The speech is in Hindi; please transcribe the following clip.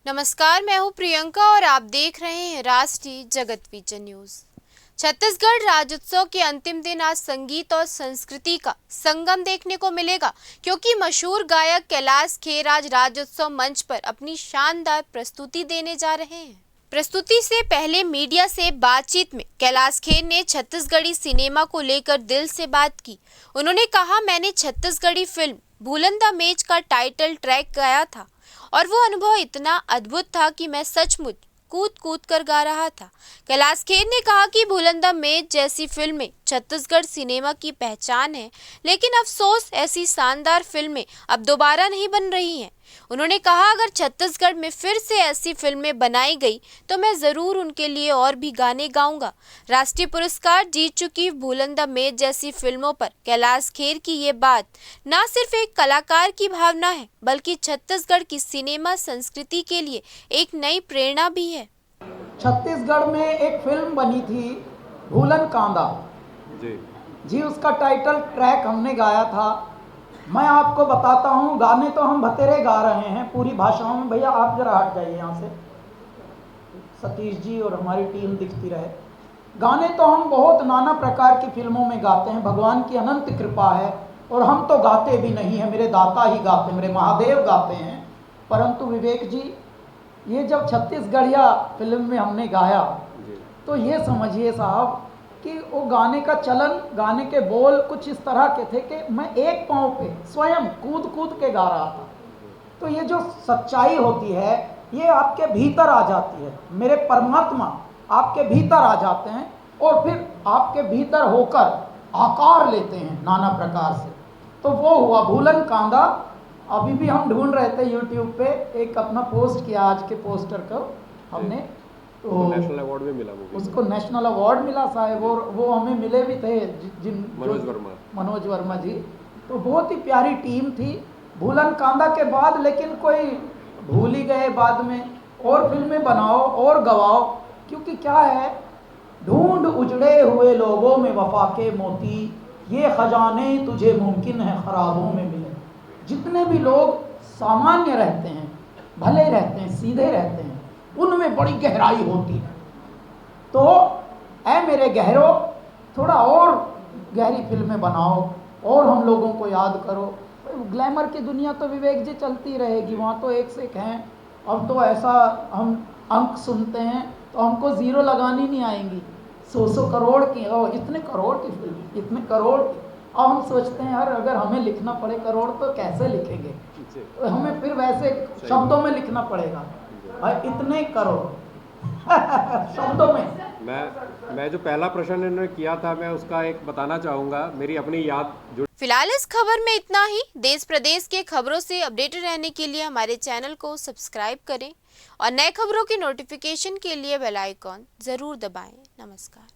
नमस्कार, मैं हूं प्रियंका और आप देख रहे हैं राष्ट्रीय जगत विजन न्यूज। छत्तीसगढ़ राज्योत्सव के अंतिम दिन आज संगीत और संस्कृति का संगम देखने को मिलेगा, क्योंकि मशहूर गायक कैलाश खेर आज राज्योत्सव मंच पर अपनी शानदार प्रस्तुति देने जा रहे हैं। प्रस्तुति से पहले मीडिया से बातचीत में कैलाश खेर ने छत्तीसगढ़ी सिनेमा को लेकर दिल से बात की। उन्होंने कहा, मैंने छत्तीसगढ़ी फिल्म भूलन द मेज का टाइटल ट्रैक गाया था और वो अनुभव इतना अद्भुत था कि मैं सचमुच कूद कूद कर गा रहा था। कैलाश खेर ने कहा कि भूलन द मेज जैसी फिल्में छत्तीसगढ़ सिनेमा की पहचान है, लेकिन अफसोस ऐसी शानदार फिल्में अब दोबारा नहीं बन रही हैं। उन्होंने कहा, अगर छत्तीसगढ़ में फिर से ऐसी फिल्में बनाई गई तो मैं ज़रूर उनके लिए और भी गाने गाऊंगा। राष्ट्रीय पुरस्कार जीत चुकी भूलन द मेज जैसी फिल्मों पर कैलाश खेर की ये बात न सिर्फ एक कलाकार की भावना है, बल्कि छत्तीसगढ़ की सिनेमा संस्कृति के लिए एक नई प्रेरणा भी है। छत्तीसगढ़ में एक फिल्म बनी थी भूलन कांदा जी, उसका टाइटल ट्रैक हमने गाया था। मैं आपको बताता हूँ, गाने तो हम बतेरे गा रहे हैं पूरी भाषाओं में। भैया आप जरा हट जाइए यहाँ से, सतीश जी और हमारी टीम दिखती रहे। गाने तो हम बहुत नाना प्रकार की फिल्मों में गाते हैं, भगवान की अनंत कृपा है। और हम तो गाते भी नहीं हैं, मेरे दाता ही गाते, मेरे महादेव गाते हैं। परंतु विवेक जी, ये जब छत्तीसगढ़िया फिल्म में हमने गाया तो ये समझिए साहब कि वो गाने का चलन, गाने के बोल कुछ इस तरह के थे कि मैं एक पाँव पे स्वयं कूद कूद के गा रहा था। तो ये जो सच्चाई होती है ये आपके भीतर आ जाती है, मेरे परमात्मा आपके भीतर आ जाते हैं और फिर आपके भीतर होकर आकार लेते हैं नाना प्रकार से। तो वो हुआ भूलन कांदा। अभी भी हम ढूंढ रहे थे यूट्यूब पे, एक अपना पोस्ट किया आज के पोस्टर को हमने, तो नेशनल अवार्ड भी मिला, उसको नेशनल अवार्ड मिला साहब। और वो हमें मिले भी थे जिन मनोज वर्मा जी। तो बहुत ही प्यारी टीम थी भूलन कांदा के बाद। लेकिन कोई भूल ही गए बाद में, और फिल्में बनाओ और गवाओ, क्योंकि क्या है, ढूंढ उजड़े हुए लोगों में वफा के मोती, ये खजाने तुझे मुमकिन है खराबों में मिले। जितने भी लोग सामान्य रहते हैं, भले रहते हैं, सीधे रहते हैं, उनमें बड़ी गहराई होती है। तो ऐ मेरे गहरो, थोड़ा और गहरी फिल्में बनाओ और हम लोगों को याद करो। ग्लैमर की दुनिया तो विवेक जी चलती रहेगी, वहाँ तो एक से एक हैं। अब तो ऐसा हम अंक सुनते हैं तो हमको ज़ीरो लगानी नहीं आएंगी। 100 करोड़ की, और इतने करोड़ की फिल्म, इतने करोड़ की। अब हम सोचते हैं यार, अगर हमें लिखना पड़े करोड़ तो कैसे लिखेंगे, तो हमें फिर वैसे शब्दों में लिखना पड़ेगा भाई, इतने करोड़ शब्दों में। मैं जो पहला प्रश्न इन्होंने किया था, मैं उसका एक बताना चाहूँगा, मेरी अपनी याद जुड़। फिलहाल इस खबर में इतना ही। देश प्रदेश के खबरों से अपडेटेड रहने के लिए हमारे चैनल को सब्सक्राइब करें और नए खबरों की नोटिफिकेशन के लिए बेल आइकॉन जरूर दबाएं। नमस्कार।